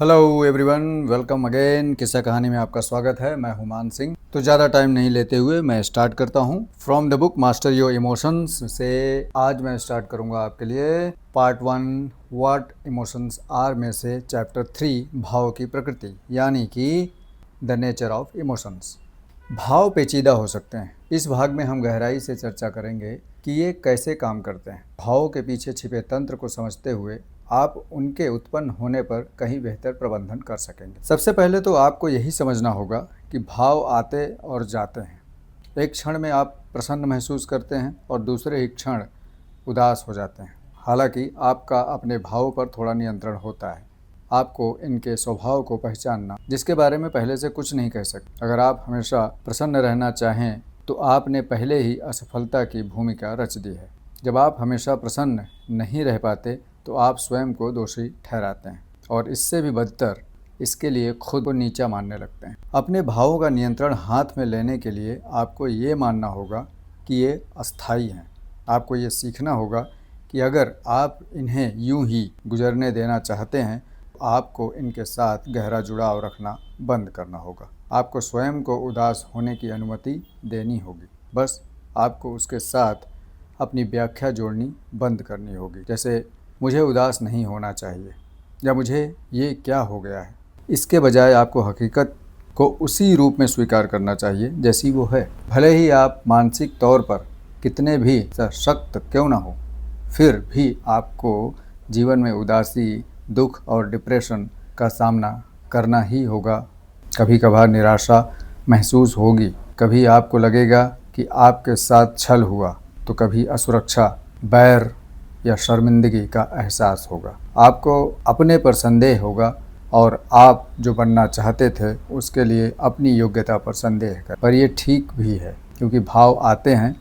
Hello everyone, welcome again. किस्सा कहानी में आपका स्वागत है। मैं हुमान सिंह। तो ज़्यादा टाइम नहीं लेते हुए मैं स्टार्ट करता हूँ। From the book master your emotions से आज मैं स्टार्ट करूँगा आपके लिए पार्ट 1 व्हाट इमोशंस आर में से चैप्टर 3 भाव की प्रकृति, यानी कि द नेचर ऑफ इमोशंस। भाव पेचीदा हो सकते हैं। इस भाग में हम गहराई से चर्चा करेंगे कि ये कैसे काम करते हैं। भावों के पीछे छिपे तंत्र को समझते हुए आप उनके उत्पन्न होने पर कहीं बेहतर प्रबंधन कर सकेंगे। सबसे पहले तो आपको यही समझना होगा कि भाव आते और जाते हैं। एक क्षण में आप प्रसन्न महसूस करते हैं और दूसरे ही क्षण उदास हो जाते हैं। हालांकि आपका अपने भावों पर थोड़ा नियंत्रण होता है। आपको इनके स्वभाव को पहचानना, जिसके बारे में पहले से कुछ नहीं कह सकते। अगर आप हमेशा प्रसन्न रहना चाहें तो आपने पहले ही असफलता की भूमिका रच दी है। जब आप हमेशा प्रसन्न नहीं रह पाते तो आप स्वयं को दोषी ठहराते हैं और इससे भी बदतर इसके लिए खुद को नीचा मानने लगते हैं। अपने भावों का नियंत्रण हाथ में लेने के लिए आपको ये मानना होगा कि ये अस्थायी हैं। आपको ये सीखना होगा कि अगर आप इन्हें यूं ही गुजरने देना चाहते हैं तो आपको इनके साथ गहरा जुड़ाव रखना बंद करना होगा। आपको स्वयं को उदास होने की अनुमति देनी होगी। बस आपको उसके साथ अपनी व्याख्या जोड़नी बंद करनी होगी, जैसे मुझे उदास नहीं होना चाहिए या मुझे ये क्या हो गया है। इसके बजाय आपको हकीकत को उसी रूप में स्वीकार करना चाहिए जैसी वो है। भले ही आप मानसिक तौर पर कितने भी सशक्त क्यों ना हो, फिर भी आपको जीवन में उदासी, दुख और डिप्रेशन का सामना करना ही होगा। कभी कभार निराशा महसूस होगी, कभी आपको लगेगा कि आपके साथ छल हुआ, तो कभी असुरक्षा, बैर या शर्मिंदगी का एहसास होगा। आपको अपने पर संदेह होगा और आप जो बनना चाहते थे उसके लिए अपनी योग्यता पर संदेह कर। पर ये ठीक भी है, क्योंकि भाव आते हैं,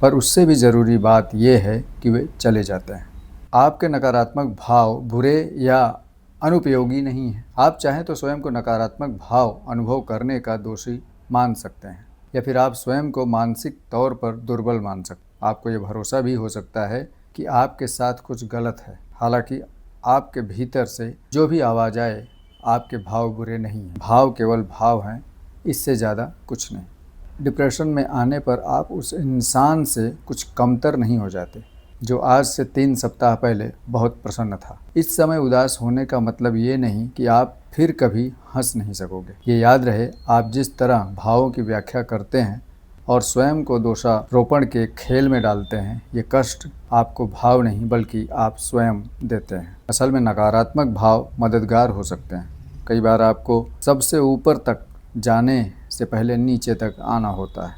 पर उससे भी ज़रूरी बात यह है कि वे चले जाते हैं। आपके नकारात्मक भाव बुरे या अनुपयोगी नहीं हैं। आप चाहें तो स्वयं को नकारात्मक भाव अनुभव करने का दोषी मान सकते हैं, या फिर आप स्वयं को मानसिक तौर पर दुर्बल मान सकते हैं। आपको ये भरोसा भी हो सकता है कि आपके साथ कुछ गलत है। हालांकि आपके भीतर से जो भी आवाज़ आए, आपके भाव बुरे नहीं हैं। भाव केवल भाव हैं, इससे ज़्यादा कुछ नहीं। डिप्रेशन में आने पर आप उस इंसान से कुछ कमतर नहीं हो जाते जो आज से 3 सप्ताह पहले बहुत प्रसन्न था। इस समय उदास होने का मतलब ये नहीं कि आप फिर कभी हंस नहीं सकोगे। ये याद रहे, आप जिस तरह भावों की व्याख्या करते हैं और स्वयं को दोषारोपण के खेल में डालते हैं, ये कष्ट आपको भाव नहीं बल्कि आप स्वयं देते हैं। असल में नकारात्मक भाव मददगार हो सकते हैं। कई बार आपको सबसे ऊपर तक जाने से पहले नीचे तक आना होता है।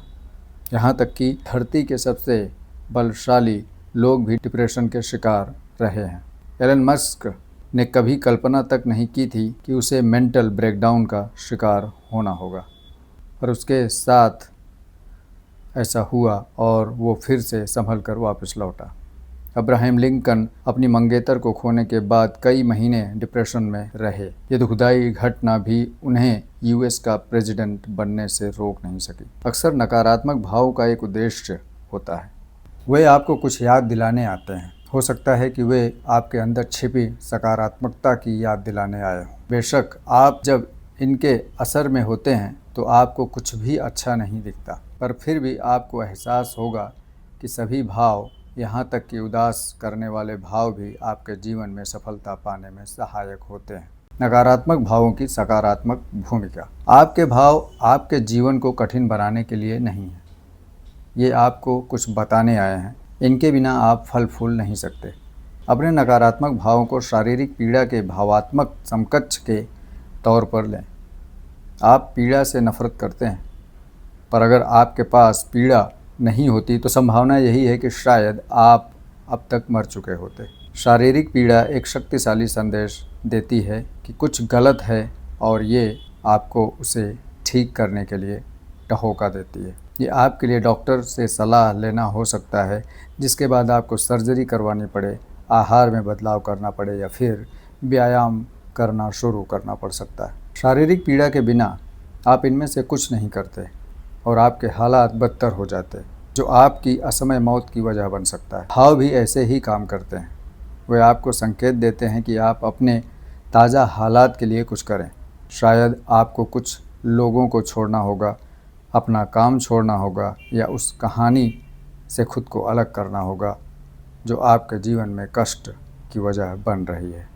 यहाँ तक कि धरती के सबसे बलशाली लोग भी डिप्रेशन के शिकार रहे हैं। एलन मस्क ने कभी कल्पना तक नहीं की थी कि उसे मेंटल ब्रेकडाउन का शिकार होना होगा, पर उसके साथ ऐसा हुआ और वो फिर से संभल कर वापस लौटा। अब्राहम लिंकन अपनी मंगेतर को खोने के बाद कई महीने डिप्रेशन में रहे। ये दुखदाई घटना भी उन्हें यूएस का प्रेसिडेंट बनने से रोक नहीं सकी। अक्सर नकारात्मक भाव का एक उद्देश्य होता है। वे आपको कुछ याद दिलाने आते हैं। हो सकता है कि वे आपके अंदर छिपी सकारात्मकता की याद दिलाने आए हों। बेशक आप जब इनके असर में होते हैं तो आपको कुछ भी अच्छा नहीं दिखता, पर फिर भी आपको एहसास होगा कि सभी भाव, यहाँ तक कि उदास करने वाले भाव भी आपके जीवन में सफलता पाने में सहायक होते हैं। नकारात्मक भावों की सकारात्मक भूमिका। आपके भाव आपके जीवन को कठिन बनाने के लिए नहीं है, ये आपको कुछ बताने आए हैं। इनके बिना आप फल फूल नहीं सकते। अपने नकारात्मक भावों को शारीरिक पीड़ा के भावात्मक समकक्ष के तौर पर लें। आप पीड़ा से नफरत करते हैं, पर अगर आपके पास पीड़ा नहीं होती तो संभावना यही है कि शायद आप अब तक मर चुके होते। शारीरिक पीड़ा एक शक्तिशाली संदेश देती है कि कुछ गलत है और ये आपको उसे ठीक करने के लिए टहोका देती है। ये आपके लिए डॉक्टर से सलाह लेना हो सकता है, जिसके बाद आपको सर्जरी करवानी पड़े, आहार में बदलाव करना पड़े या फिर व्यायाम करना शुरू करना पड़ सकता है। शारीरिक पीड़ा के बिना आप इनमें से कुछ नहीं करते और आपके हालात बदतर हो जाते, जो आपकी असमय मौत की वजह बन सकता है। भाव भी ऐसे ही काम करते हैं। वे आपको संकेत देते हैं कि आप अपने ताज़ा हालात के लिए कुछ करें। शायद आपको कुछ लोगों को छोड़ना होगा, अपना काम छोड़ना होगा या उस कहानी से खुद को अलग करना होगा जो आपके जीवन में कष्ट की वजह बन रही है।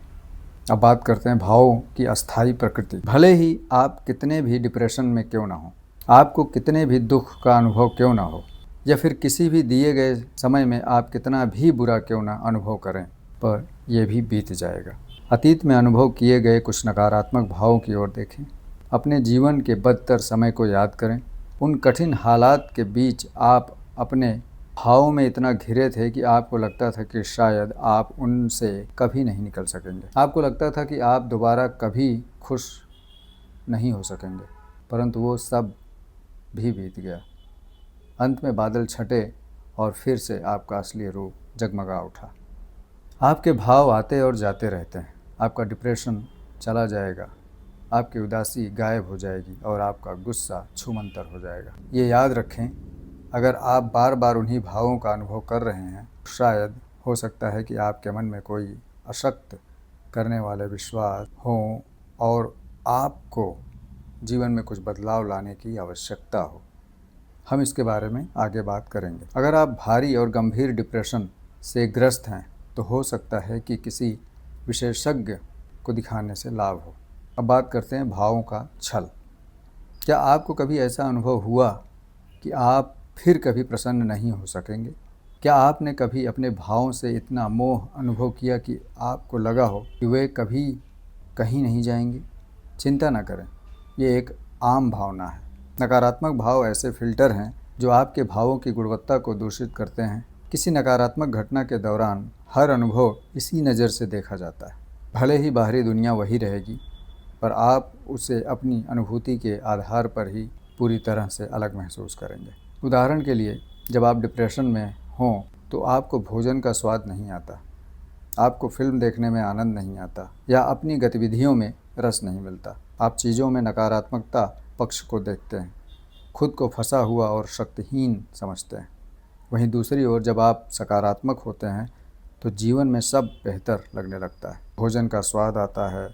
अब बात करते हैं भावों की अस्थायी प्रकृति। भले ही आप कितने भी डिप्रेशन में क्यों ना हो, आपको कितने भी दुख का अनुभव क्यों ना हो, या फिर किसी भी दिए गए समय में आप कितना भी बुरा क्यों ना अनुभव करें, पर यह भी बीत जाएगा। अतीत में अनुभव किए गए कुछ नकारात्मक भावों की ओर देखें। अपने जीवन के बदतर समय को याद करें। उन कठिन हालात के बीच आप अपने भावों में इतना घिरे थे कि आपको लगता था कि शायद आप उनसे कभी नहीं निकल सकेंगे। आपको लगता था कि आप दोबारा कभी खुश नहीं हो सकेंगे, परंतु वो सब भी बीत गया। अंत में बादल छटे और फिर से आपका असली रूप जगमगा उठा। आपके भाव आते और जाते रहते हैं। आपका डिप्रेशन चला जाएगा, आपकी उदासी गायब हो जाएगी और आपका गुस्सा छूमंतर हो जाएगा। ये याद रखें, अगर आप बार बार उन्हीं भावों का अनुभव कर रहे हैं, शायद हो सकता है कि आपके मन में कोई अशक्त करने वाले विश्वास हों और आपको जीवन में कुछ बदलाव लाने की आवश्यकता हो। हम इसके बारे में आगे बात करेंगे। अगर आप भारी और गंभीर डिप्रेशन से ग्रस्त हैं तो हो सकता है कि किसी विशेषज्ञ को दिखाने से लाभ हो। अब बात करते हैं भावों का छल। क्या आपको कभी ऐसा अनुभव हुआ कि आप फिर कभी प्रसन्न नहीं हो सकेंगे? क्या आपने कभी अपने भावों से इतना मोह अनुभव किया कि आपको लगा हो कि वे कभी कहीं नहीं जाएंगे? चिंता न करें, ये एक आम भावना है। नकारात्मक भाव ऐसे फिल्टर हैं जो आपके भावों की गुणवत्ता को दूषित करते हैं। किसी नकारात्मक घटना के दौरान हर अनुभव इसी नज़र से देखा जाता है। भले ही बाहरी दुनिया वही रहेगी, पर आप उसे अपनी अनुभूति के आधार पर ही पूरी तरह से अलग महसूस करेंगे। उदाहरण के लिए, जब आप डिप्रेशन में हों तो आपको भोजन का स्वाद नहीं आता, आपको फिल्म देखने में आनंद नहीं आता या अपनी गतिविधियों में रस नहीं मिलता। आप चीज़ों में नकारात्मकता पक्ष को देखते हैं, खुद को फंसा हुआ और शक्तिहीन समझते हैं। वहीं दूसरी ओर जब आप सकारात्मक होते हैं तो जीवन में सब बेहतर लगने लगता है। भोजन का स्वाद आता है,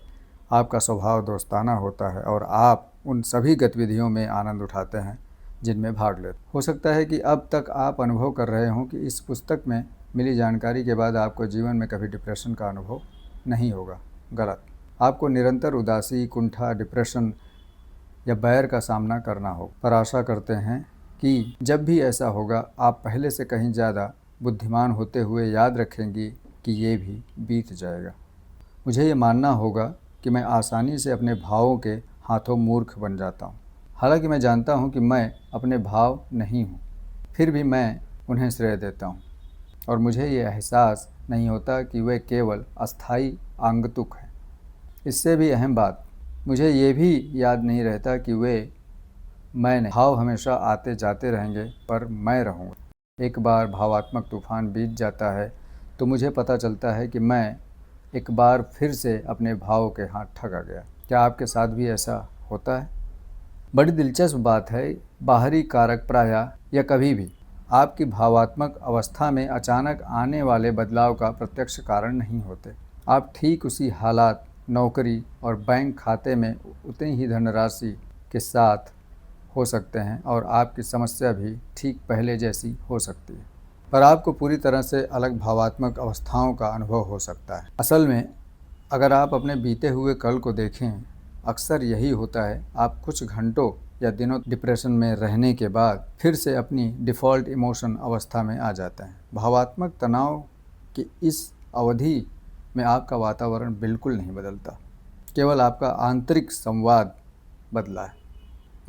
आपका स्वभाव दोस्ताना होता है और आप उन सभी गतिविधियों में आनंद उठाते हैं जिनमें भाग लेते। हो सकता है कि अब तक आप अनुभव कर रहे हों कि इस पुस्तक में मिली जानकारी के बाद आपको जीवन में कभी डिप्रेशन का अनुभव नहीं होगा। गलत। आपको निरंतर उदासी, कुंठा, डिप्रेशन या बैर का सामना करना हो। पर आशा करते हैं कि जब भी ऐसा होगा, आप पहले से कहीं ज़्यादा बुद्धिमान होते हुए याद रखेंगी कि ये भी बीत जाएगा। मुझे ये मानना होगा कि मैं आसानी से अपने भावों के हाथों मूर्ख बन जाता हूँ। हालांकि मैं जानता हूँ कि मैं अपने भाव नहीं हूँ, फिर भी मैं उन्हें श्रेय देता हूँ और मुझे ये एहसास नहीं होता कि वे केवल अस्थायी आगंतुक हैं। इससे भी अहम बात, मुझे ये भी याद नहीं रहता कि मैंने भाव हमेशा आते जाते रहेंगे, पर मैं रहूँगा। एक बार भावात्मक तूफान बीत जाता है तो मुझे पता चलता है कि मैं एक बार फिर से अपने भाव के हाथ ठगा गया। क्या आपके साथ भी ऐसा होता है? बड़ी दिलचस्प बात है, बाहरी कारक प्रायः या कभी भी आपकी भावात्मक अवस्था में अचानक आने वाले बदलाव का प्रत्यक्ष कारण नहीं होते। आप ठीक उसी हालात, नौकरी और बैंक खाते में उतनी ही धनराशि के साथ हो सकते हैं और आपकी समस्या भी ठीक पहले जैसी हो सकती है, पर आपको पूरी तरह से अलग भावात्मक अवस्थाओं का अनुभव हो सकता है। असल में अगर आप अपने बीते हुए कल को देखें, अक्सर यही होता है। आप कुछ घंटों या दिनों डिप्रेशन में रहने के बाद फिर से अपनी डिफ़ॉल्ट इमोशन अवस्था में आ जाते हैं। भावात्मक तनाव की इस अवधि में आपका वातावरण बिल्कुल नहीं बदलता, केवल आपका आंतरिक संवाद बदला है।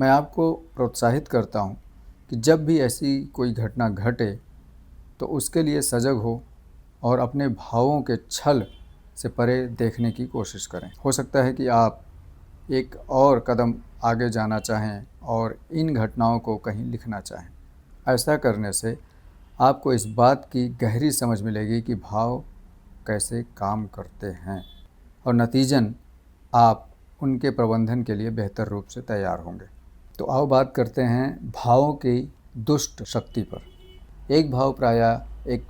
मैं आपको प्रोत्साहित करता हूँ कि जब भी ऐसी कोई घटना घटे तो उसके लिए सजग हो और अपने भावों के छल से परे देखने की कोशिश करें। हो सकता है कि आप एक और कदम आगे जाना चाहें और इन घटनाओं को कहीं लिखना चाहें। ऐसा करने से आपको इस बात की गहरी समझ मिलेगी कि भाव कैसे काम करते हैं और नतीजन आप उनके प्रबंधन के लिए बेहतर रूप से तैयार होंगे। तो आओ बात करते हैं भावों की दुष्ट शक्ति पर। एक भाव प्रायः एक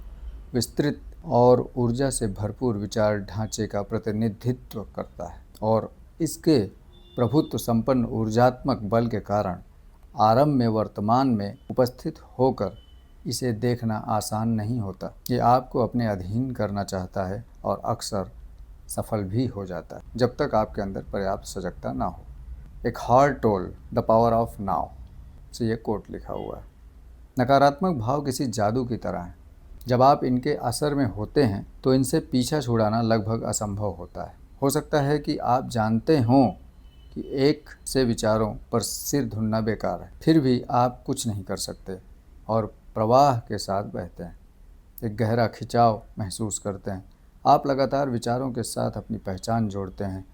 विस्तृत और ऊर्जा से भरपूर विचार ढांचे का प्रतिनिधित्व करता है और इसके प्रभुत्व संपन्न ऊर्जात्मक बल के कारण आरंभ में वर्तमान में उपस्थित होकर इसे देखना आसान नहीं होता। ये आपको अपने अधीन करना चाहता है और अक्सर सफल भी हो जाता है जब तक आपके अंदर पर्याप्त सजगता ना हो। एक heart toll the power of now से ये कोट लिखा हुआ है। नकारात्मक भाव किसी जादू की तरह हैं। जब आप इनके असर में होते हैं तो इनसे पीछा छुड़ाना लगभग असंभव होता है। हो सकता है कि आप जानते हों कि एक से विचारों पर सिर धुनना बेकार है, फिर भी आप कुछ नहीं कर सकते और प्रवाह के साथ बहते हैं। एक गहरा खिंचाव महसूस करते हैं। आप लगातार विचारों के साथ अपनी पहचान जोड़ते हैं,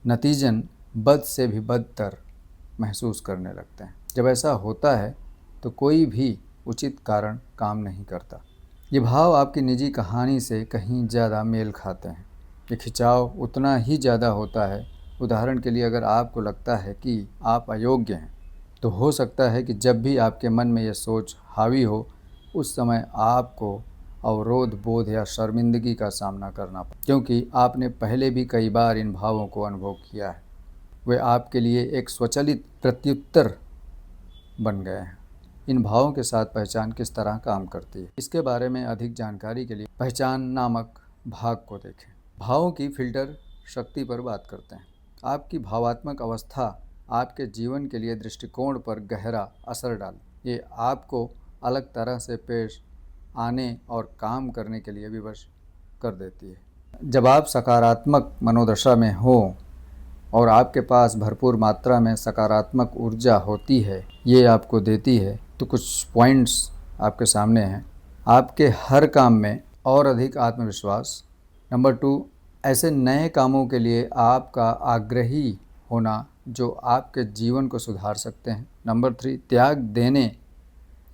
नतीजन बद से भी बदतर महसूस करने लगते हैं। जब ऐसा होता है तो कोई भी उचित कारण काम नहीं करता। ये भाव आपकी निजी कहानी से कहीं ज़्यादा मेल खाते हैं। ये खिंचाव उतना ही ज़्यादा होता है। उदाहरण के लिए, अगर आपको लगता है कि आप अयोग्य हैं तो हो सकता है कि जब भी आपके मन में यह सोच हावी हो उस समय आपको अवरोध बोध या शर्मिंदगी का सामना करना पड़े, क्योंकि आपने पहले भी कई बार इन भावों को अनुभव किया है। वे आपके लिए एक स्वचालित प्रत्युत्तर बन गए हैं। इन भावों के साथ पहचान किस तरह काम करती है, इसके बारे में अधिक जानकारी के लिए पहचान नामक भाग को देखें। भावों की फिल्टर शक्ति पर बात करते हैं। आपकी भावात्मक अवस्था आपके जीवन के लिए दृष्टिकोण पर गहरा असर डाल। ये आपको अलग तरह से पेश आने और काम करने के लिए विवश कर देती है। जब आप सकारात्मक मनोदशा में हो और आपके पास भरपूर मात्रा में सकारात्मक ऊर्जा होती है, ये आपको देती है, तो कुछ पॉइंट्स आपके सामने हैं। आपके हर काम में और अधिक आत्मविश्वास। नंबर 2, ऐसे नए कामों के लिए आपका आग्रही होना जो आपके जीवन को सुधार सकते हैं। नंबर 3, त्याग देने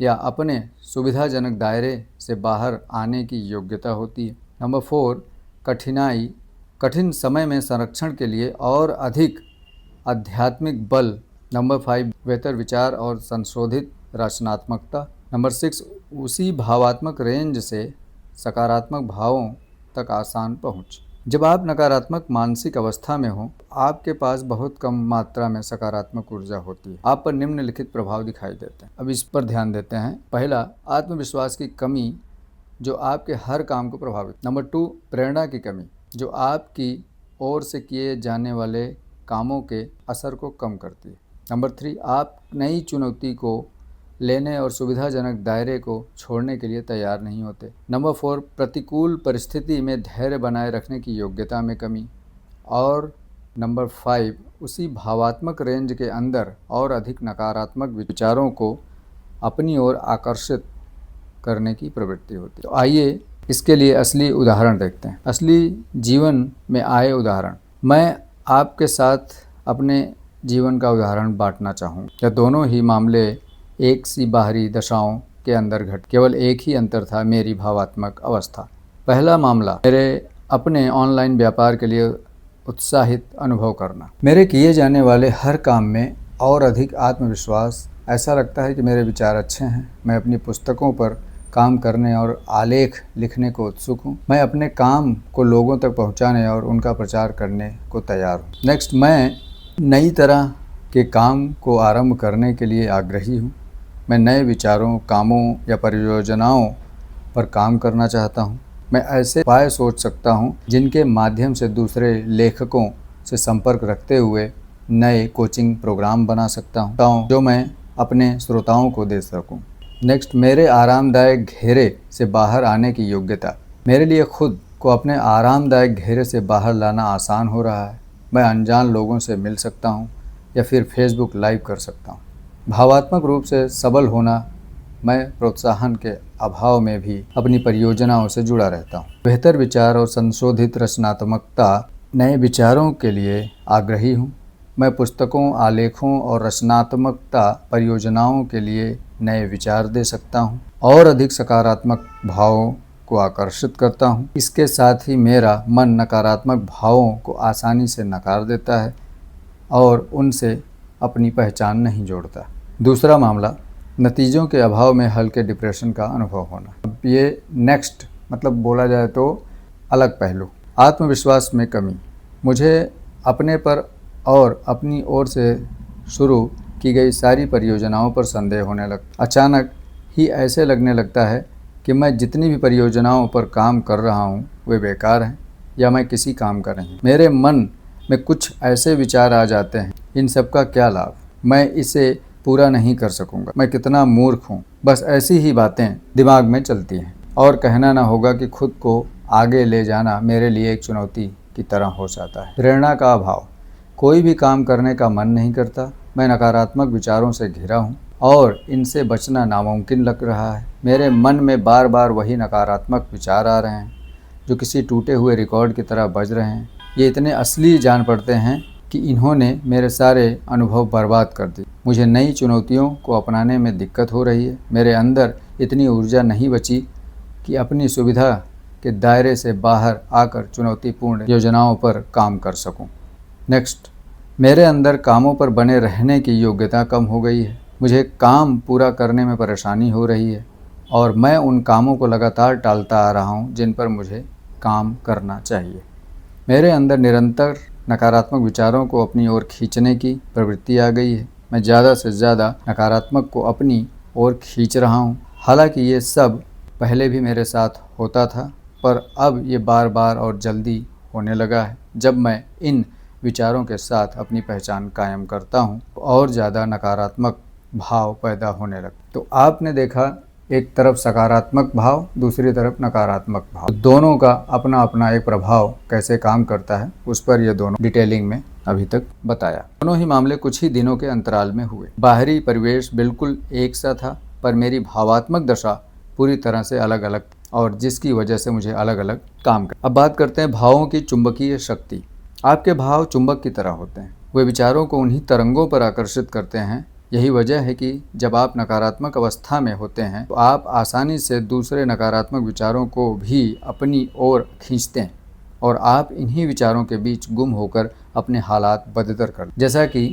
या अपने सुविधाजनक दायरे से बाहर आने की योग्यता होती है। नंबर 4, कठिन समय में संरक्षण के लिए और अधिक आध्यात्मिक बल। नंबर 5, बेहतर विचार और संशोधित रचनात्मकता। नंबर 6, उसी भावात्मक रेंज से सकारात्मक भावों तक आसान पहुँच। जब आप नकारात्मक मानसिक अवस्था में हो, आपके पास बहुत कम मात्रा में सकारात्मक ऊर्जा होती है। आप पर निम्नलिखित प्रभाव दिखाई देते हैं। अब इस पर ध्यान देते हैं। पहला, आत्मविश्वास की कमी जो आपके हर काम को प्रभावित। नंबर 2, प्रेरणा की कमी जो आपकी ओर से किए जाने वाले कामों के असर को कम करती है। नंबर 3, आप नई चुनौती को लेने और सुविधाजनक दायरे को छोड़ने के लिए तैयार नहीं होते। नंबर 4, प्रतिकूल परिस्थिति में धैर्य बनाए रखने की योग्यता में कमी। और नंबर 5, उसी भावात्मक रेंज के अंदर और अधिक नकारात्मक विचारों को अपनी ओर आकर्षित करने की प्रवृत्ति होती है। तो आइए इसके लिए असली उदाहरण देखते हैं। असली जीवन में आए उदाहरण। मैं आपके साथ अपने जीवन का उदाहरण बांटना चाहूँगा। यह दोनों ही मामले एक सी बाहरी दशाओं के अंदर घट, केवल एक ही अंतर था, मेरी भावात्मक अवस्था। पहला मामला, मेरे अपने ऑनलाइन व्यापार के लिए उत्साहित अनुभव करना। मेरे किए जाने वाले हर काम में और अधिक आत्मविश्वास। ऐसा लगता है कि मेरे विचार अच्छे हैं। मैं अपनी पुस्तकों पर काम करने और आलेख लिखने को उत्सुक हूँ। मैं अपने काम को लोगों तक पहुँचाने और उनका प्रचार करने को तैयार हूँ। नेक्स्ट, मैं नई तरह के काम को आरंभ करने के लिए आग्रही हूँ। मैं नए विचारों, कामों या परियोजनाओं पर काम करना चाहता हूँ। मैं ऐसे उपाय सोच सकता हूँ जिनके माध्यम से दूसरे लेखकों से संपर्क रखते हुए नए कोचिंग प्रोग्राम बना सकता हूँ जो मैं अपने श्रोताओं को दे सकूँ। नेक्स्ट, मेरे आरामदायक घेरे से बाहर आने की योग्यता। मेरे लिए खुद को अपने आरामदायक घेरे से बाहर लाना आसान हो रहा है। मैं अनजान लोगों से मिल सकता हूँ या फिर फेसबुक लाइव कर सकता हूँ। भावात्मक रूप से सबल होना। मैं प्रोत्साहन के अभाव में भी अपनी परियोजनाओं से जुड़ा रहता हूँ। बेहतर विचार और संशोधित रचनात्मकता। नए विचारों के लिए आग्रही हूँ। मैं पुस्तकों, आलेखों और रचनात्मकता परियोजनाओं के लिए नए विचार दे सकता हूँ और अधिक सकारात्मक भावों को आकर्षित करता हूँ। इसके साथ ही मेरा मन नकारात्मक भावों को आसानी से नकार देता है और उनसे अपनी पहचान नहीं जोड़ता। दूसरा मामला, नतीजों के अभाव में हल्के डिप्रेशन का अनुभव होना। अब ये नेक्स्ट मतलब बोला जाए तो अलग पहलू। आत्मविश्वास में कमी। मुझे अपने पर और अपनी ओर से शुरू की गई सारी परियोजनाओं पर संदेह होने लगता। अचानक ही ऐसे लगने लगता है कि मैं जितनी भी परियोजनाओं पर काम कर रहा हूँ वे बेकार हैं या मैं किसी काम का नहीं। मेरे मन में कुछ ऐसे विचार आ जाते हैं, इन सब का क्या लाभ, मैं इसे पूरा नहीं कर सकूँगा, मैं कितना मूर्ख हूँ। बस ऐसी ही बातें दिमाग में चलती हैं और कहना ना होगा कि खुद को आगे ले जाना मेरे लिए एक चुनौती की तरह हो जाता है। प्रेरणा का अभाव। कोई भी काम करने का मन नहीं करता। मैं नकारात्मक विचारों से घिरा हूँ और इनसे बचना नामुमकिन लग रहा है। मेरे मन में बार बार वही नकारात्मक विचार आ रहे हैं जो किसी टूटे हुए रिकॉर्ड की तरह बज रहे हैं। ये इतने असली जान पड़ते हैं कि इन्होंने मेरे सारे अनुभव बर्बाद कर दिए। मुझे नई चुनौतियों को अपनाने में दिक्कत हो रही है। मेरे अंदर इतनी ऊर्जा नहीं बची कि अपनी सुविधा के दायरे से बाहर आकर चुनौतीपूर्ण योजनाओं पर काम कर सकूं। नेक्स्ट, मेरे अंदर कामों पर बने रहने की योग्यता कम हो गई है। मुझे काम पूरा करने में परेशानी हो रही है और मैं उन कामों को लगातार टालता आ रहा हूं जिन पर मुझे काम करना चाहिए। मेरे अंदर निरंतर नकारात्मक विचारों को अपनी ओर खींचने की प्रवृत्ति आ गई है। मैं ज़्यादा से ज़्यादा नकारात्मक को अपनी ओर खींच रहा हूँ। हालांकि ये सब पहले भी मेरे साथ होता था, पर अब ये बार बार और जल्दी होने लगा है। जब मैं इन विचारों के साथ अपनी पहचान कायम करता हूँ और ज़्यादा नकारात्मक भाव पैदा होने लगते। तो आपने देखा, एक तरफ सकारात्मक भाव, दूसरी तरफ नकारात्मक भाव, दोनों का अपना अपना एक प्रभाव कैसे काम करता है उस पर ये दोनों डिटेलिंग में अभी तक बताया। दोनों ही मामले कुछ ही दिनों के अंतराल में हुए। बाहरी परिवेश बिल्कुल एक सा था, पर मेरी भावात्मक दशा पूरी तरह से अलग अलग, और जिसकी वजह से मुझे अलग अलग काम कर। अब बात करते हैं भावों की चुंबकीय शक्ति। आपके भाव चुंबक की तरह होते हैं, वे विचारों को उन्हीं तरंगों पर आकर्षित करते हैं। यही वजह है कि जब आप नकारात्मक अवस्था में होते हैं तो आप आसानी से दूसरे नकारात्मक विचारों को भी अपनी ओर खींचते हैं और आप इन्हीं विचारों के बीच गुम होकर अपने हालात बदतर कर। जैसा कि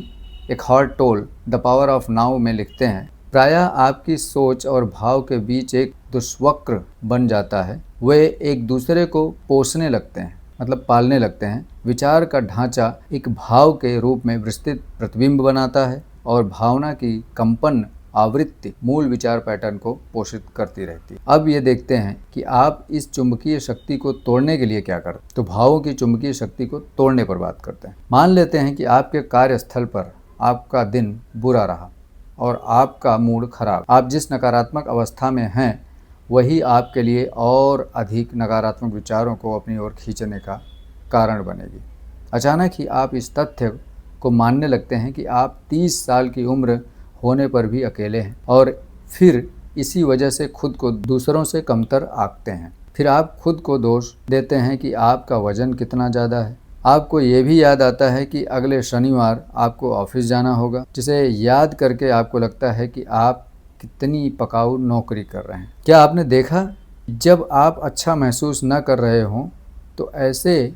एक hot toll the power of now में लिखते हैं, प्रायः आपकी सोच और भाव के बीच एक दुष्वक्र बन जाता है। वे एक दूसरे को पोषने लगते हैं, मतलब पालने लगते हैं। विचार का ढांचा एक भाव के रूप में विस्तृत प्रतिबिंब बनाता है और भावना की कंपन आवृत्ति मूल विचार पैटर्न को पोषित करती रहती है। अब ये देखते हैं कि आप इस चुंबकीय शक्ति को तोड़ने के लिए क्या करते। तो भावों की चुंबकीय शक्ति को तोड़ने पर बात करते हैं। मान लेते हैं कि आपके कार्यस्थल पर आपका दिन बुरा रहा और आपका मूड खराब। आप जिस नकारात्मक अवस्था में हैं वही आपके लिए और अधिक नकारात्मक विचारों को अपनी ओर खींचने का कारण बनेगी। अचानक ही आप इस तथ्य को मानने लगते हैं कि आप 30 साल की उम्र होने पर भी अकेले हैं और फिर इसी वजह से खुद को दूसरों से कमतर आंकते हैं। फिर आप खुद को दोष देते हैं कि आपका वजन कितना ज़्यादा है। आपको ये भी याद आता है कि अगले शनिवार आपको ऑफिस जाना होगा, जिसे याद करके आपको लगता है कि आप कितनी पकाऊ नौकरी कर रहे हैं। क्या आपने देखा, जब आप अच्छा महसूस न कर रहे हों तो ऐसे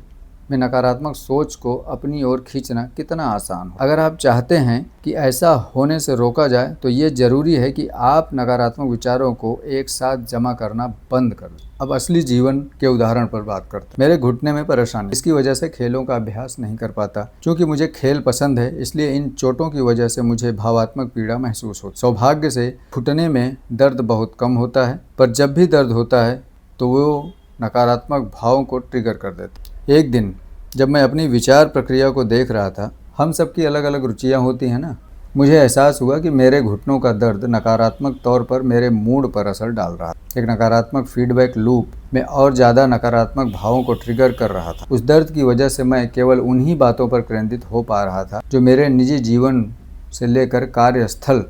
में नकारात्मक सोच को अपनी ओर खींचना कितना आसान हो। अगर आप चाहते हैं कि ऐसा होने से रोका जाए तो ये ज़रूरी है कि आप नकारात्मक विचारों को एक साथ जमा करना बंद कर दें। अब असली जीवन के उदाहरण पर बात करते हैं। मेरे घुटने में परेशानी, इसकी वजह से खेलों का अभ्यास नहीं कर पाता। क्योंकि मुझे खेल पसंद है, इसलिए इन चोटों की वजह से मुझे भावात्मक पीड़ा महसूस होती। सौभाग्य से घुटने में दर्द बहुत कम होता है, पर जब भी दर्द होता है तो वो नकारात्मक भावों को ट्रिगर कर देते। एक दिन जब मैं अपनी विचार प्रक्रिया को देख रहा था, हम सबकी अलग अलग रुचियां होती हैं ना, मुझे एहसास हुआ कि मेरे घुटनों का दर्द नकारात्मक तौर पर मेरे मूड पर असर डाल रहा था। एक नकारात्मक फीडबैक लूप में और ज़्यादा नकारात्मक भावों को ट्रिगर कर रहा था। उस दर्द की वजह से मैं केवल उन्हीं बातों पर केंद्रित हो पा रहा था जो मेरे निजी जीवन से लेकर कार्यस्थल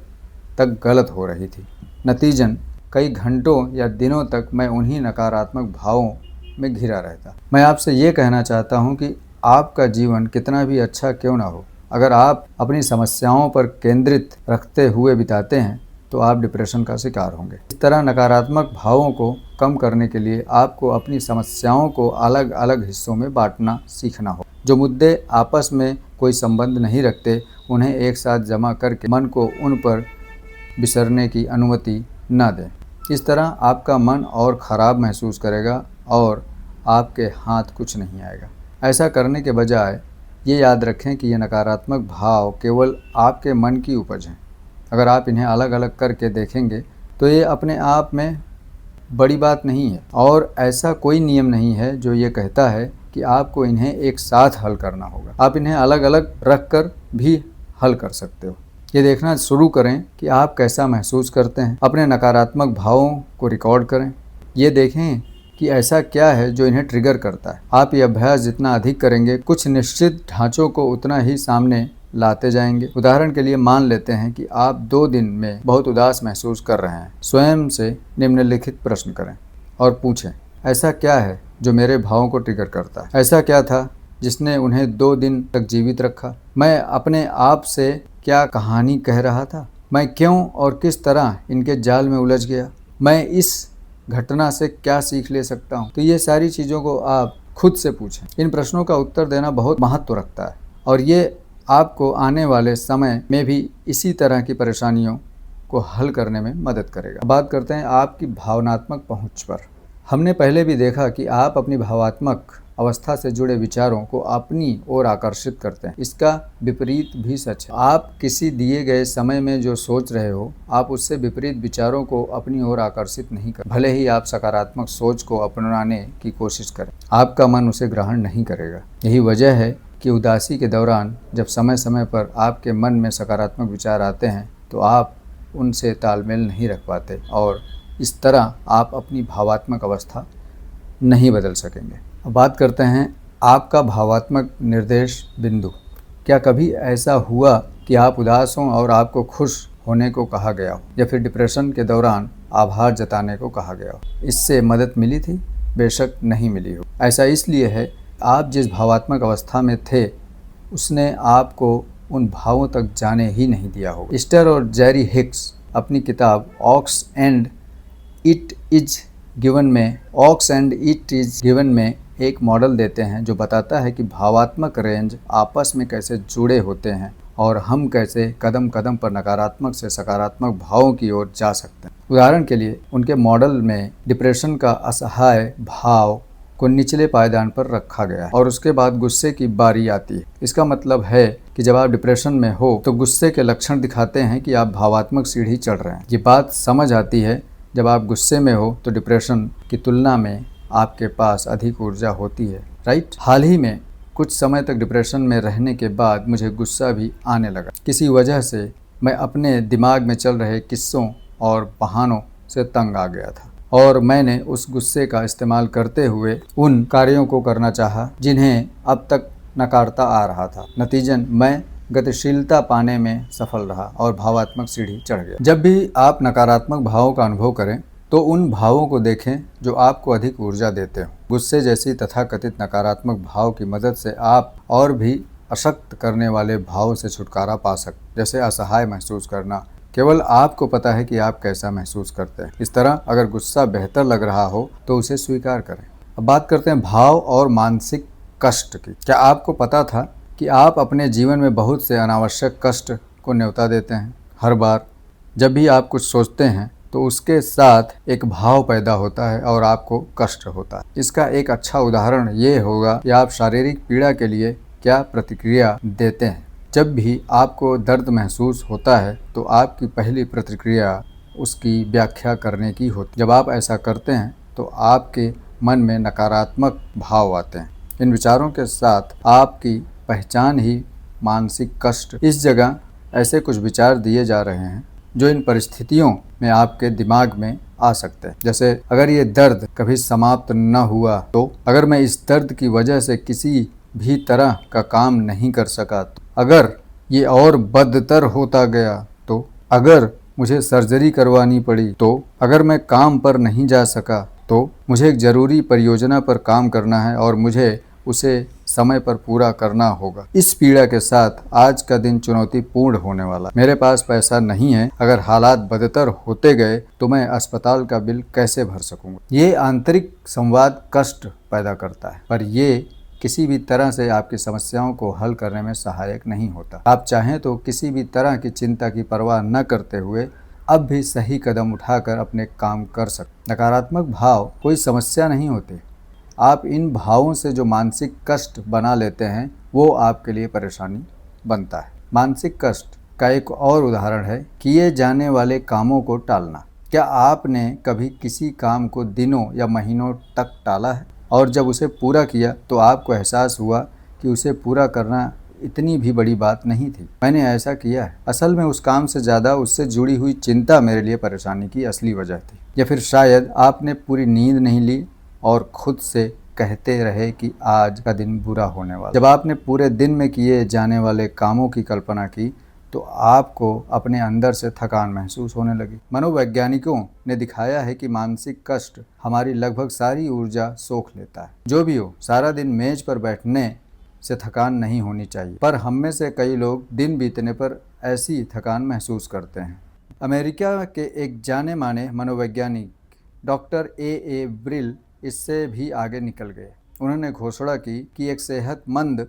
तक गलत हो रही थी। नतीजन कई घंटों या दिनों तक मैं उन्हीं नकारात्मक भावों में घिरा रहता। मैं आपसे ये कहना चाहता हूँ कि आपका जीवन कितना भी अच्छा क्यों ना हो, अगर आप अपनी समस्याओं पर केंद्रित रखते हुए बिताते हैं तो आप डिप्रेशन का शिकार होंगे। इस तरह नकारात्मक भावों को कम करने के लिए आपको अपनी समस्याओं को अलग अलग हिस्सों में बांटना सीखना हो। जो मुद्दे आपस में कोई संबंध नहीं रखते, उन्हें एक साथ जमा करके मन को उन पर बिसरने की अनुमति न दें। इस तरह आपका मन और ख़राब महसूस करेगा और आपके हाथ कुछ नहीं आएगा। ऐसा करने के बजाय ये याद रखें कि ये नकारात्मक भाव केवल आपके मन की उपज हैं। अगर आप इन्हें अलग अलग करके देखेंगे तो ये अपने आप में बड़ी बात नहीं है, और ऐसा कोई नियम नहीं है जो ये कहता है कि आपको इन्हें एक साथ हल करना होगा। आप इन्हें अलग अलग रख कर भी हल कर सकते हो। ये देखना शुरू करें कि आप कैसा महसूस करते हैं। अपने नकारात्मक भावों को रिकॉर्ड करें। ये देखें कि ऐसा क्या है जो इन्हें ट्रिगर करता है। आप ये अभ्यास जितना अधिक करेंगे, कुछ निश्चित ढांचों को उतना ही सामने लाते जाएंगे। उदाहरण के लिए मान लेते हैं कि आप 2 दिन में बहुत उदास महसूस कर रहे हैं। स्वयं से निम्नलिखित प्रश्न करें और पूछें, ऐसा क्या है जो मेरे भावों को ट्रिगर करता है? ऐसा क्या था जिसने उन्हें 2 दिन तक जीवित रखा? मैं अपने आप से क्या कहानी कह रहा था? मैं क्यों और किस तरह इनके जाल में उलझ गया? मैं इस घटना से क्या सीख ले सकता हूँ? तो ये सारी चीज़ों को आप खुद से पूछें। इन प्रश्नों का उत्तर देना बहुत महत्व रखता है, और ये आपको आने वाले समय में भी इसी तरह की परेशानियों को हल करने में मदद करेगा। बात करते हैं आपकी भावनात्मक पहुंच पर। हमने पहले भी देखा कि आप अपनी भावात्मक अवस्था से जुड़े विचारों को अपनी ओर आकर्षित करते हैं। इसका विपरीत भी सच है। आप किसी दिए गए समय में जो सोच रहे हो, आप उससे विपरीत विचारों को अपनी ओर आकर्षित नहीं कर। भले ही आप सकारात्मक सोच को अपनाने की कोशिश करें, आपका मन उसे ग्रहण नहीं करेगा। यही वजह है कि उदासी के दौरान जब समय समय पर आपके मन में सकारात्मक विचार आते हैं तो आप उनसे तालमेल नहीं रख पाते, और इस तरह आप अपनी भावात्मक अवस्था नहीं बदल सकेंगे। अब बात करते हैं आपका भावात्मक निर्देश बिंदु। क्या कभी ऐसा हुआ कि आप उदास हों और आपको खुश होने को कहा गया हो, या फिर डिप्रेशन के दौरान आभार जताने को कहा गया हो? इससे मदद मिली थी? बेशक नहीं मिली हो। ऐसा इसलिए है, आप जिस भावात्मक अवस्था में थे उसने आपको उन भावों तक जाने ही नहीं दिया होगा। ईस्टर और जेरी हिक्स अपनी किताब ऑक्स एंड इट इज गिवन में एक मॉडल देते हैं जो बताता है कि भावात्मक रेंज आपस में कैसे जुड़े होते हैं और हम कैसे कदम कदम पर नकारात्मक से सकारात्मक भावों की ओर जा सकते हैं। उदाहरण के लिए उनके मॉडल में डिप्रेशन का असहाय भाव को निचले पायदान पर रखा गया है और उसके बाद गुस्से की बारी आती है। इसका मतलब है कि जब आप डिप्रेशन में हो तो गुस्से के लक्षण दिखाते हैं कि आप भावात्मक सीढ़ी चढ़ रहे हैं। ये बात समझ आती है, जब आप गुस्से में हो तो डिप्रेशन की तुलना में आपके पास अधिक ऊर्जा होती है, राइट? हाल ही में कुछ समय तक डिप्रेशन में रहने के बाद मुझे गुस्सा भी आने लगा। किसी वजह से मैं अपने दिमाग में चल रहे किस्सों और बहानों से तंग आ गया था, और मैंने उस गुस्से का इस्तेमाल करते हुए उन कार्यों को करना चाहा जिन्हें अब तक नकारता आ रहा था। नतीजन मैं गतिशीलता पाने में सफल रहा और भावात्मक सीढ़ी चढ़ गया। जब भी आप नकारात्मक भावों का अनुभव करें तो उन भावों को देखें जो आपको अधिक ऊर्जा देते हो। गुस्से जैसी तथाकथित नकारात्मक भाव की मदद से आप और भी अशक्त करने वाले भावों से छुटकारा पा सकते, जैसे असहाय महसूस करना। केवल आपको पता है कि आप कैसा महसूस करते हैं। इस तरह अगर गुस्सा बेहतर लग रहा हो तो उसे स्वीकार करें। अब बात करते हैं भाव और मानसिक कष्ट की। क्या आपको पता था कि आप अपने जीवन में बहुत से अनावश्यक कष्ट को न्योता देते हैं? हर बार जब भी आप कुछ सोचते हैं तो उसके साथ एक भाव पैदा होता है और आपको कष्ट होता है। इसका एक अच्छा उदाहरण ये होगा कि आप शारीरिक पीड़ा के लिए क्या प्रतिक्रिया देते हैं। जब भी आपको दर्द महसूस होता है तो आपकी पहली प्रतिक्रिया उसकी व्याख्या करने की होती है। जब आप ऐसा करते हैं तो आपके मन में नकारात्मक भाव आते हैं। इन विचारों के साथ आपकी पहचान ही मानसिक कष्ट। इस जगह ऐसे कुछ विचार दिए जा रहे हैं जो इन परिस्थितियों में आपके दिमाग में आ सकते हैं, जैसे अगर ये दर्द कभी समाप्त न हुआ तो, अगर मैं इस दर्द की वजह से किसी भी तरह का काम नहीं कर सका तो, अगर ये और बदतर होता गया तो, अगर मुझे सर्जरी करवानी पड़ी तो, अगर मैं काम पर नहीं जा सका तो, मुझे एक ज़रूरी परियोजना पर काम करना है और मुझे उसे समय पर पूरा करना होगा। इस पीड़ा के साथ आज का दिन चुनौतीपूर्ण होने वाला। मेरे पास पैसा नहीं है, अगर हालात बदतर होते गए तो मैं अस्पताल का बिल कैसे भर सकूंगा? ये आंतरिक संवाद कष्ट पैदा करता है, पर ये किसी भी तरह से आपकी समस्याओं को हल करने में सहायक नहीं होता। आप चाहें तो किसी भी तरह की चिंता की परवाह न करते हुए अब भी सही कदम उठाकर अपने काम कर सकते। नकारात्मक भाव कोई समस्या नहीं होते, आप इन भावों से जो मानसिक कष्ट बना लेते हैं वो आपके लिए परेशानी बनता है। मानसिक कष्ट का एक और उदाहरण है किए जाने वाले कामों को टालना। क्या आपने कभी किसी काम को दिनों या महीनों तक टाला है और जब उसे पूरा किया तो आपको एहसास हुआ कि उसे पूरा करना इतनी भी बड़ी बात नहीं थी? मैंने ऐसा किया है। असल में उस काम से ज़्यादा उससे जुड़ी हुई चिंता मेरे लिए परेशानी की असली वजह थी। या फिर शायद आपने पूरी नींद नहीं ली और खुद से कहते रहे कि आज का दिन बुरा होने वाला। जब आपने पूरे दिन में किए जाने वाले कामों की कल्पना की तो आपको अपने अंदर से थकान महसूस होने लगी। मनोवैज्ञानिकों ने दिखाया है कि मानसिक कष्ट हमारी लगभग सारी ऊर्जा सोख लेता है। जो भी हो, सारा दिन मेज पर बैठने से थकान नहीं होनी चाहिए, पर हम में से कई लोग दिन बीतने पर ऐसी थकान महसूस करते हैं। अमेरिका के एक जाने माने मनोवैज्ञानिक डॉक्टर ए ब्रिल इससे भी आगे निकल गए। उन्होंने घोषणा की कि एक सेहतमंद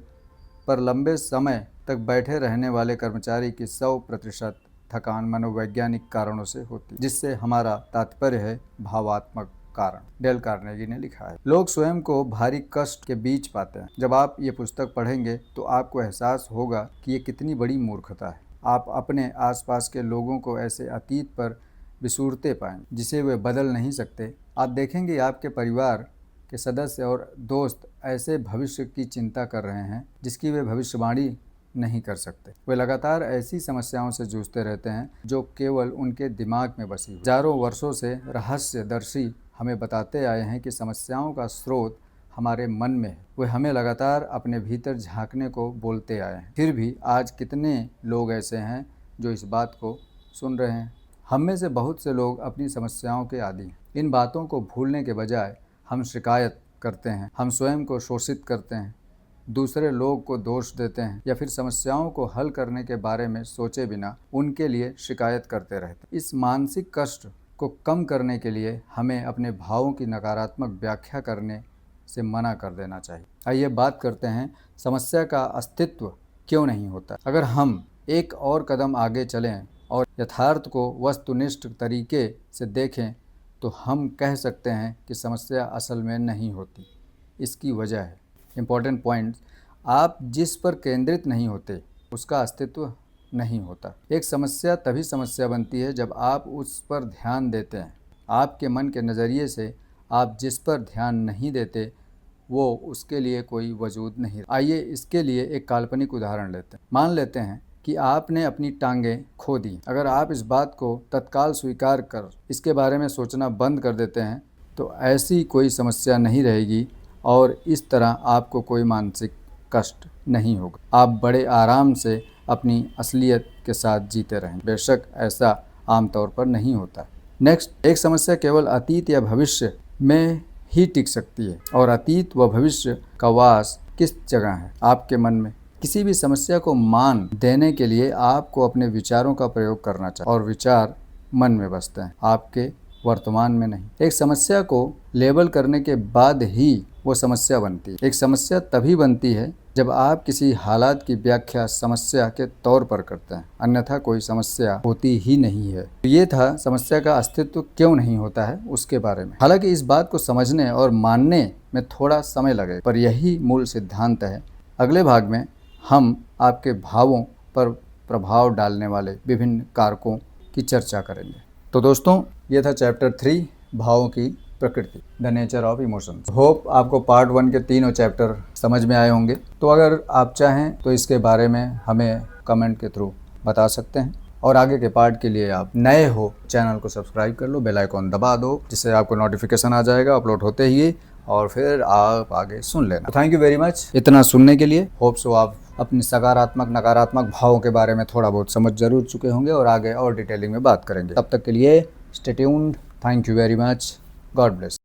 पर लंबे समय तक बैठे रहने वाले कर्मचारी की 100% थकान मनोवैज्ञानिक कारणों से होती, जिससे हमारा तात्पर्य है भावात्मक कारण। डेल कार्नेगी ने लिखा है। लोग स्वयं को भारी कष्ट के बीच पाते हैं। जब आप ये पुस्तक पढ़ेंगे तो आपको एहसास होगा कि ये कितनी बड़ी मूर्खता है। आप अपने आसपास के लोगों को ऐसे अतीत पर बिसूरते पाएंगे जिसे वे बदल नहीं सकते। आप देखेंगे आपके परिवार के सदस्य और दोस्त ऐसे भविष्य की चिंता कर रहे हैं जिसकी वे भविष्यवाणी नहीं कर सकते। वे लगातार ऐसी समस्याओं से जूझते रहते हैं जो केवल उनके दिमाग में बसी हुई। हजारों वर्षों से रहस्यदर्शी हमें बताते आए हैं कि समस्याओं का स्रोत हमारे मन में है। वे हमें लगातार अपने भीतर झांकने को बोलते आए हैं। फिर भी आज कितने लोग ऐसे हैं जो इस बात को सुन रहे हैं? हम में से बहुत से लोग अपनी समस्याओं के आदी हैं। इन बातों को भूलने के बजाय हम शिकायत करते हैं, हम स्वयं को शोषित करते हैं, दूसरे लोग को दोष देते हैं या फिर समस्याओं को हल करने के बारे में सोचे बिना उनके लिए शिकायत करते रहते हैं। इस मानसिक कष्ट को कम करने के लिए हमें अपने भावों की नकारात्मक व्याख्या करने से मना कर देना चाहिए। आइए बात करते हैं समस्या का अस्तित्व क्यों नहीं होता। अगर हम एक और कदम आगे चलें और यथार्थ को वस्तुनिष्ठ तरीके से देखें तो हम कह सकते हैं कि समस्या असल में नहीं होती। इसकी वजह है इम्पॉर्टेंट पॉइंट्स। आप जिस पर केंद्रित नहीं होते उसका अस्तित्व नहीं होता। एक समस्या तभी समस्या बनती है जब आप उस पर ध्यान देते हैं। आपके मन के नज़रिए से आप जिस पर ध्यान नहीं देते वो उसके लिए कोई वजूद नहीं। आइए इसके लिए एक काल्पनिक उदाहरण लेते हैं। मान लेते हैं कि आपने अपनी टांगें खो दी। अगर आप इस बात को तत्काल स्वीकार कर इसके बारे में सोचना बंद कर देते हैं तो ऐसी कोई समस्या नहीं रहेगी और इस तरह आपको कोई मानसिक कष्ट नहीं होगा। आप बड़े आराम से अपनी असलियत के साथ जीते रहें। बेशक ऐसा आमतौर पर नहीं होता। नेक्स्ट, एक समस्या केवल अतीत या भविष्य में ही टिक सकती है और अतीत व भविष्य का वास किस जगह है? आपके मन में। किसी भी समस्या को मान देने के लिए आपको अपने विचारों का प्रयोग करना चाहिए और विचार मन में बसते हैं, आपके वर्तमान में नहीं। एक समस्या को लेबल करने के बाद ही वो समस्या बनती है। एक समस्या तभी बनती है जब आप किसी हालात की व्याख्या समस्या के तौर पर करते हैं, अन्यथा कोई समस्या होती ही नहीं है। ये था समस्या का अस्तित्व क्यों नहीं होता है उसके बारे में। हालांकि इस बात को समझने और मानने में थोड़ा समय लगेगा, पर यही मूल सिद्धांत है। अगले भाग में हम आपके भावों पर प्रभाव डालने वाले विभिन्न कारकों की चर्चा करेंगे। तो दोस्तों, ये था चैप्टर 3 भावों की प्रकृति, the nature of emotions. Hope आपको पार्ट 1 के तीनों चैप्टर समझ में आए होंगे। तो अगर आप चाहें तो इसके बारे में हमें कमेंट के थ्रू बता सकते हैं और आगे के पार्ट के लिए आप नए हो चैनल को सब्सक्राइब कर लो, बेल आइकॉन दबा दो जिससे आपको नोटिफिकेशन आ जाएगा अपलोड होते ही और फिर आप आगे सुन लेना। थैंक यू वेरी मच इतना सुनने के लिए। होप सो आप अपनी सकारात्मक नकारात्मक भावों के बारे में थोड़ा बहुत समझ जरूर चुके होंगे और आगे और डिटेलिंग में बात करेंगे। तब तक के लिए stay tuned. Thank you very much. God bless.